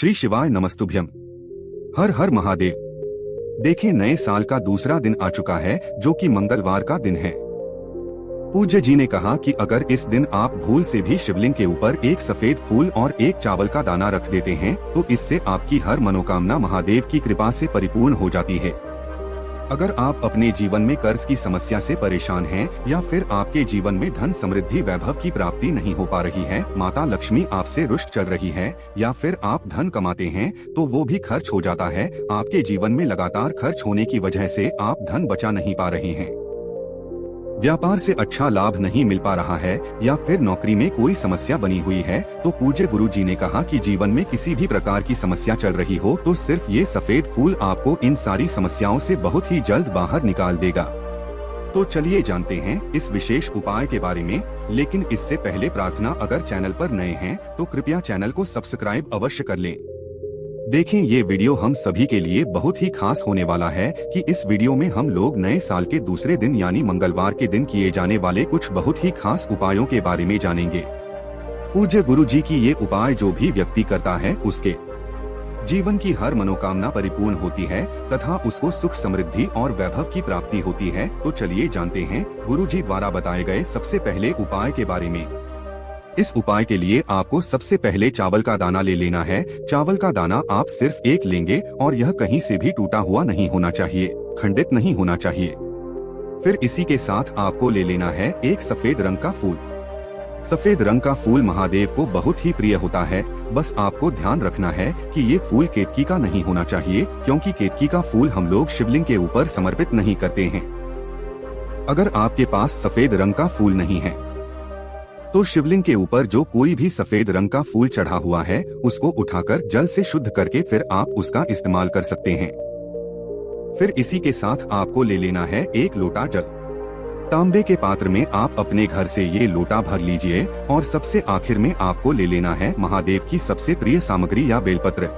श्री शिवाय नमस्तुभ्यम। हर हर महादेव। देखें, नए साल का दूसरा दिन आ चुका है, जो कि मंगलवार का दिन है। पूज्य जी ने कहा कि अगर इस दिन आप भूल से भी शिवलिंग के ऊपर एक सफेद फूल और एक चावल का दाना रख देते हैं, तो इससे आपकी हर मनोकामना महादेव की कृपा से परिपूर्ण हो जाती है। अगर आप अपने जीवन में कर्ज की समस्या से परेशान हैं, या फिर आपके जीवन में धन समृद्धि वैभव की प्राप्ति नहीं हो पा रही है, माता लक्ष्मी आपसे रुष्ट चल रही है, या फिर आप धन कमाते हैं तो वो भी खर्च हो जाता है, आपके जीवन में लगातार खर्च होने की वजह से आप धन बचा नहीं पा रहे हैं, व्यापार से अच्छा लाभ नहीं मिल पा रहा है, या फिर नौकरी में कोई समस्या बनी हुई है, तो पूज्य गुरु जी ने कहा कि जीवन में किसी भी प्रकार की समस्या चल रही हो तो सिर्फ ये सफेद फूल आपको इन सारी समस्याओं से बहुत ही जल्द बाहर निकाल देगा। तो चलिए जानते हैं इस विशेष उपाय के बारे में, लेकिन इससे पहले प्रार्थना, अगर चैनल पर नए हैं तो कृपया चैनल को सब्सक्राइब अवश्य कर लें। देखें, ये वीडियो हम सभी के लिए बहुत ही खास होने वाला है कि इस वीडियो में हम लोग नए साल के दूसरे दिन यानी मंगलवार के दिन किए जाने वाले कुछ बहुत ही खास उपायों के बारे में जानेंगे। पूज्य गुरु जी की ये उपाय जो भी व्यक्ति करता है उसके जीवन की हर मनोकामना परिपूर्ण होती है तथा उसको सुख समृद्धि और वैभव की प्राप्ति होती है। तो चलिए जानते हैं गुरु जी द्वारा बताए गए सबसे पहले उपाय के बारे में। इस उपाय के लिए आपको सबसे पहले चावल का दाना ले लेना है। चावल का दाना आप सिर्फ एक लेंगे और यह कहीं से भी टूटा हुआ नहीं होना चाहिए, खंडित नहीं होना चाहिए। फिर इसी के साथ आपको ले लेना है एक सफेद रंग का फूल। सफेद रंग का फूल महादेव को बहुत ही प्रिय होता है। बस आपको ध्यान रखना है कि ये फूल केतकी का नहीं होना चाहिए, क्योंकि केतकी का फूल हम लोग शिवलिंग के ऊपर समर्पित नहीं करते हैं। अगर आपके पास सफेद रंग का फूल नहीं है तो शिवलिंग के ऊपर जो कोई भी सफेद रंग का फूल चढ़ा हुआ है उसको उठाकर जल से शुद्ध करके फिर आप उसका इस्तेमाल कर सकते हैं। फिर इसी के साथ आपको ले लेना है एक लोटा जल। तांबे के पात्र में आप अपने घर से ये लोटा भर लीजिए और सबसे आखिर में आपको ले लेना है महादेव की सबसे प्रिय सामग्री या बेलपत्र।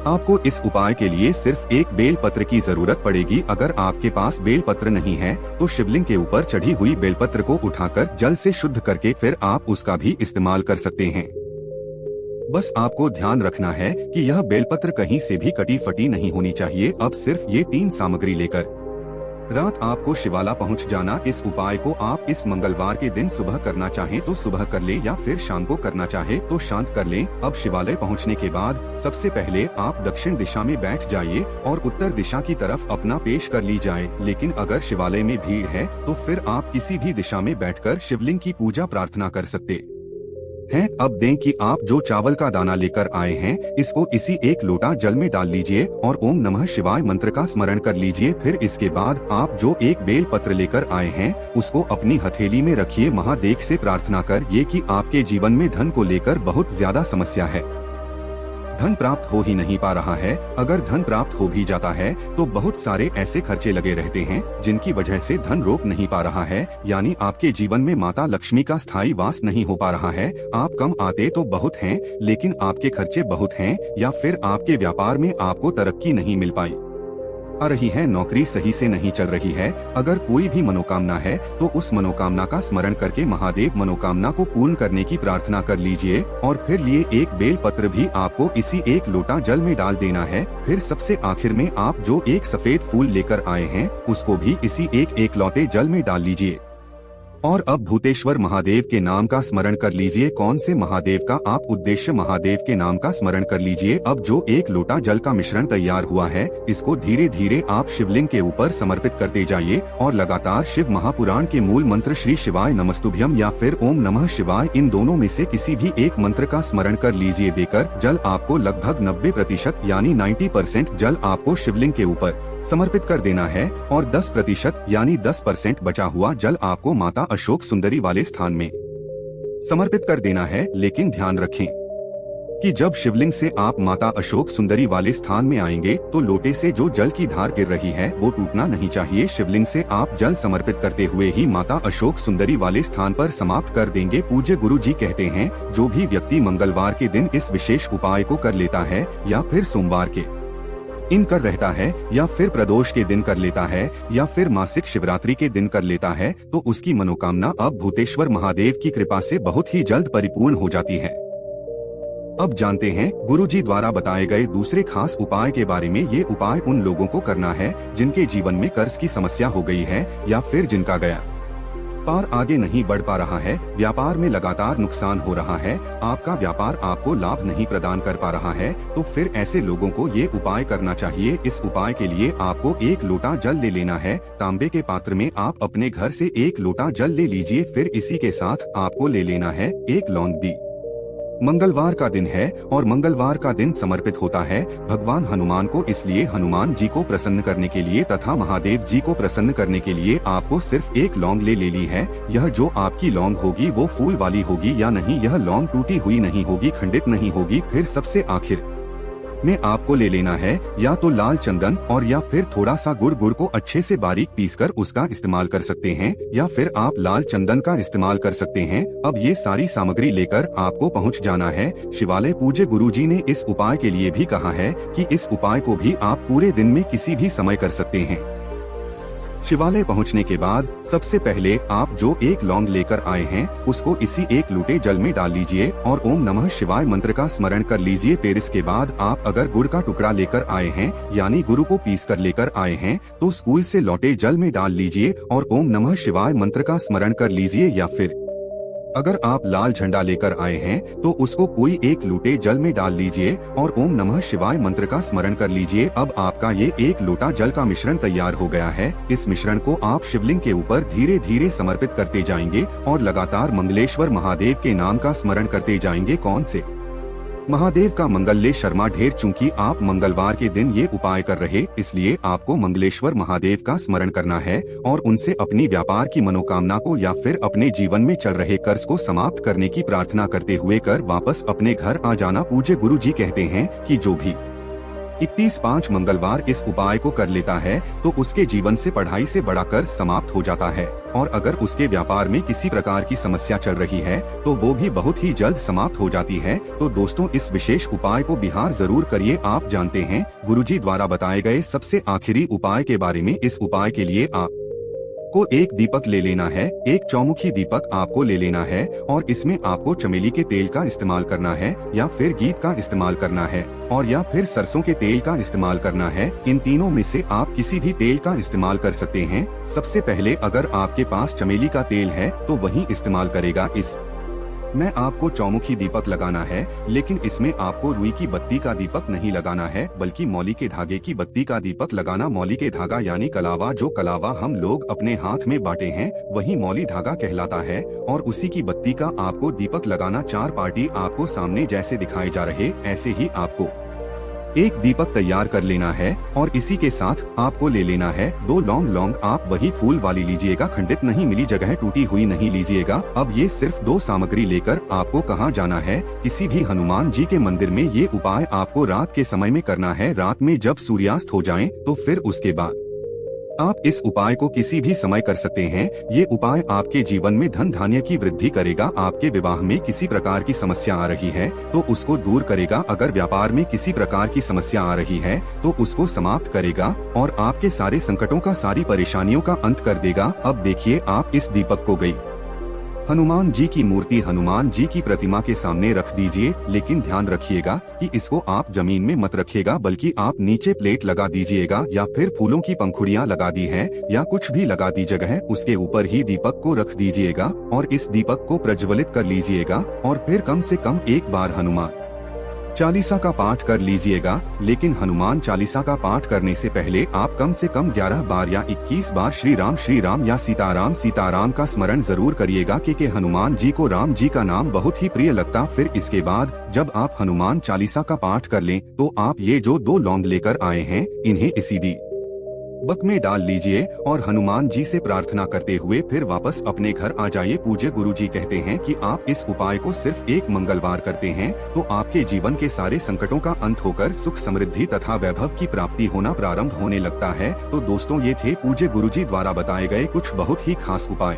आपको इस उपाय के लिए सिर्फ एक बेलपत्र की जरूरत पड़ेगी। अगर आपके पास बेलपत्र नहीं है तो शिवलिंग के ऊपर चढ़ी हुई बेलपत्र को उठाकर जल से शुद्ध करके फिर आप उसका भी इस्तेमाल कर सकते हैं। बस आपको ध्यान रखना है कि यह बेलपत्र कहीं से भी कटी फटी नहीं होनी चाहिए। अब सिर्फ ये 3 सामग्री लेकर रात आपको शिवाला पहुंच जाना। इस उपाय को आप इस मंगलवार के दिन सुबह करना चाहें तो सुबह कर लें, या फिर शाम को करना चाहे तो शांत कर लें। अब शिवालय पहुंचने के बाद सबसे पहले आप दक्षिण दिशा में बैठ जाइए और उत्तर दिशा की तरफ अपना पेश कर ली जाए। लेकिन अगर शिवालय में भीड़ है तो फिर आप किसी भी दिशा में बैठकर शिवलिंग की पूजा प्रार्थना कर सकते हैं। अब दें कि आप जो चावल का दाना लेकर आए हैं इसको इसी एक लोटा जल में डाल लीजिए और ओम नमः शिवाय मंत्र का स्मरण कर लीजिए। फिर इसके बाद आप जो एक बेल पत्र लेकर आए हैं उसको अपनी हथेली में रखिए। महादेव से प्रार्थना कर ये कि आपके जीवन में धन को लेकर बहुत ज्यादा समस्या है, धन प्राप्त हो ही नहीं पा रहा है। अगर धन प्राप्त हो भी जाता है तो बहुत सारे ऐसे खर्चे लगे रहते हैं जिनकी वजह से धन रोक नहीं पा रहा है, यानी आपके जीवन में माता लक्ष्मी का स्थायी वास नहीं हो पा रहा है। आप कम आते तो बहुत हैं, लेकिन आपके खर्चे बहुत हैं, या फिर आपके व्यापार में आपको तरक्की नहीं मिल पाई आ रही है, नौकरी सही से नहीं चल रही है। अगर कोई भी मनोकामना है तो उस मनोकामना का स्मरण करके महादेव मनोकामना को पूर्ण करने की प्रार्थना कर लीजिए। और फिर लिए एक बेल पत्र भी आपको इसी एक लोटा जल में डाल देना है। फिर सबसे आखिर में आप जो एक सफेद फूल लेकर आए हैं उसको भी इसी एक लौटे जल में डाल लीजिए। और अब भूतेश्वर महादेव के नाम का स्मरण कर लीजिए। कौन से महादेव का? आप उद्देश्य महादेव के नाम का स्मरण कर लीजिए। अब जो एक लोटा जल का मिश्रण तैयार हुआ है इसको धीरे धीरे आप शिवलिंग के ऊपर समर्पित करते जाइए और लगातार शिव महापुराण के मूल मंत्र श्री शिवाय नमस्तुभ्यम या फिर ओम नमः शिवाय, इन दोनों में से किसी भी एक मंत्र का स्मरण कर लीजिए। देकर जल आपको लगभग 90% यानी 90% जल आपको शिवलिंग के ऊपर समर्पित कर देना है और 10% यानी 10% बचा हुआ जल आपको माता अशोक सुंदरी वाले स्थान में समर्पित कर देना है। लेकिन ध्यान रखें कि जब शिवलिंग से आप माता अशोक सुंदरी वाले स्थान में आएंगे तो लोटे से जो जल की धार गिर रही है वो टूटना नहीं चाहिए। शिवलिंग से आप जल समर्पित करते हुए ही माता अशोक सुंदरी वाले स्थान पर समाप्त कर देंगे। पूज्य गुरु जी कहते हैं, जो भी व्यक्ति मंगलवार के दिन इस विशेष उपाय को कर लेता है, या फिर सोमवार के इन कर रहता है, या फिर प्रदोष के दिन कर लेता है, या फिर मासिक शिवरात्रि के दिन कर लेता है, तो उसकी मनोकामना अब भूतेश्वर महादेव की कृपा से बहुत ही जल्द परिपूर्ण हो जाती है। अब जानते हैं गुरुजी द्वारा बताए गए दूसरे खास उपाय के बारे में। ये उपाय उन लोगों को करना है जिनके जीवन में कर्ज की समस्या हो गई है या फिर जिनका गया पार आगे नहीं बढ़ पा रहा है, व्यापार में लगातार नुकसान हो रहा है, आपका व्यापार आपको लाभ नहीं प्रदान कर पा रहा है, तो फिर ऐसे लोगों को ये उपाय करना चाहिए। इस उपाय के लिए आपको 1 लोटा जल ले लेना है। तांबे के पात्र में आप अपने घर से 1 लोटा जल ले लीजिए। फिर इसी के साथ आपको ले लेना है 1 लौंग दी। मंगलवार का दिन है और मंगलवार का दिन समर्पित होता है भगवान हनुमान को, इसलिए हनुमान जी को प्रसन्न करने के लिए तथा महादेव जी को प्रसन्न करने के लिए आपको सिर्फ 1 लौंग ले ली है। यह जो आपकी लौंग होगी वो फूल वाली होगी या नहीं, यह लौंग टूटी हुई नहीं होगी, खंडित नहीं होगी। फिर सबसे आखिर में आपको ले लेना है या तो लाल चंदन और या फिर थोड़ा सा गुड़ को अच्छे से बारीक पीसकर उसका इस्तेमाल कर सकते हैं, या फिर आप लाल चंदन का इस्तेमाल कर सकते हैं। अब ये सारी सामग्री लेकर आपको पहुंच जाना है शिवालय। पूज्य गुरुजी ने इस उपाय के लिए भी कहा है कि इस उपाय को भी आप पूरे दिन में किसी भी समय कर सकते हैं। शिवालय पहुंचने के बाद सबसे पहले आप जो 1 लौंग लेकर आए हैं उसको इसी 1 लोटे जल में डाल लीजिए और ओम नमः शिवाय मंत्र का स्मरण कर लीजिए। फिर इसके बाद आप अगर गुड़ का टुकड़ा लेकर आए हैं यानी गुरु को पीस कर लेकर आए हैं तो स्कूल से लौटे जल में डाल लीजिए और ओम नमः शिवाय मंत्र का स्मरण कर लीजिए। या फिर अगर आप लाल झंडा लेकर आए हैं तो उसको कोई 1 लोटे जल में डाल लीजिए और ओम नमः शिवाय मंत्र का स्मरण कर लीजिए। अब आपका ये 1 लोटा जल का मिश्रण तैयार हो गया है। इस मिश्रण को आप शिवलिंग के ऊपर धीरे धीरे समर्पित करते जाएंगे और लगातार मंगलेश्वर महादेव के नाम का स्मरण करते जाएंगे। कौन से महादेव का? मंगल्य शर्मा ढेर। चूंकि आप मंगलवार के दिन ये उपाय कर रहे इसलिए आपको मंगलेश्वर महादेव का स्मरण करना है और उनसे अपनी व्यापार की मनोकामना को या फिर अपने जीवन में चल रहे कर्ज को समाप्त करने की प्रार्थना करते हुए कर वापस अपने घर आ जाना। पूज्य गुरु जी कहते हैं कि जो भी 31-5 मंगलवार इस उपाय को कर लेता है तो उसके जीवन से पढ़ाई से बड़ा कर्ज समाप्त हो जाता है, और अगर उसके व्यापार में किसी प्रकार की समस्या चल रही है तो वो भी बहुत ही जल्द समाप्त हो जाती है। तो दोस्तों, इस विशेष उपाय को बिहार जरूर करिए। आप जानते हैं गुरुजी द्वारा बताए गए सबसे आखिरी उपाय के बारे में। इस उपाय के लिए आपको 1 दीपक ले लेना है, 1 चौमुखी दीपक आपको ले लेना है और इसमें आपको चमेली के तेल का इस्तेमाल करना है या फिर गीत का इस्तेमाल करना है और या फिर सरसों के तेल का इस्तेमाल करना है। इन तीनों में से आप किसी भी तेल का इस्तेमाल कर सकते हैं। सबसे पहले अगर आपके पास चमेली का तेल है तो वही इस्तेमाल करेगा। में आपको चौमुखी दीपक लगाना है, लेकिन इसमें आपको रुई की बत्ती का दीपक नहीं लगाना है बल्कि मौली के धागे की बत्ती का दीपक लगाना। मौली के धागा यानी कलावा, जो कलावा हम लोग अपने हाथ में बांटे हैं वही मौली धागा कहलाता है और उसी की बत्ती का आपको दीपक लगाना। 4 पार्टी आपको सामने जैसे दिखाए जा रहे ऐसे ही आपको 1 दीपक तैयार कर लेना है और इसी के साथ आपको ले लेना है 2 लौंग। आप वही फूल वाली लीजिएगा, खंडित नहीं मिली जगह टूटी हुई नहीं लीजिएगा। अब ये सिर्फ 2 सामग्री लेकर आपको कहाँ जाना है? किसी भी हनुमान जी के मंदिर में। ये उपाय आपको रात के समय में करना है। रात में जब सूर्यास्त हो जाए तो फिर उसके बाद आप इस उपाय को किसी भी समय कर सकते हैं। ये उपाय आपके जीवन में धन धान्य की वृद्धि करेगा। आपके विवाह में किसी प्रकार की समस्या आ रही है तो उसको दूर करेगा। अगर व्यापार में किसी प्रकार की समस्या आ रही है तो उसको समाप्त करेगा और आपके सारे संकटों का, सारी परेशानियों का अंत कर देगा। अब देखिए, आप इस दीपक को गई हनुमान जी की मूर्ति, हनुमान जी की प्रतिमा के सामने रख दीजिए, लेकिन ध्यान रखिएगा कि इसको आप जमीन में मत रखिएगा बल्कि आप नीचे प्लेट लगा दीजिएगा या फिर फूलों की पंखुड़ियाँ लगा दी है या कुछ भी लगा दी जगह, उसके ऊपर ही दीपक को रख दीजिएगा और इस दीपक को प्रज्वलित कर लीजिएगा और फिर कम से कम 1 बार हनुमान चालीसा का पाठ कर लीजिएगा। लेकिन हनुमान चालीसा का पाठ करने से पहले आप कम से कम 11 बार या 21 बार श्री राम या सीताराम का स्मरण जरूर करिएगा, क्योंकि हनुमान जी को राम जी का नाम बहुत ही प्रिय लगता। फिर इसके बाद जब आप हनुमान चालीसा का पाठ कर लें तो आप ये जो 2 लौंग लेकर आए हैं इन्हें इसी दीपक में डाल लीजिए और हनुमान जी से प्रार्थना करते हुए फिर वापस अपने घर आ जाइए। पूज्य गुरु जी कहते हैं कि आप इस उपाय को सिर्फ 1 मंगलवार करते हैं तो आपके जीवन के सारे संकटों का अंत होकर सुख, समृद्धि तथा वैभव की प्राप्ति होना प्रारंभ होने लगता है। तो दोस्तों, ये थे पूज्य गुरु जी द्वारा बताए गए कुछ बहुत ही खास उपाय।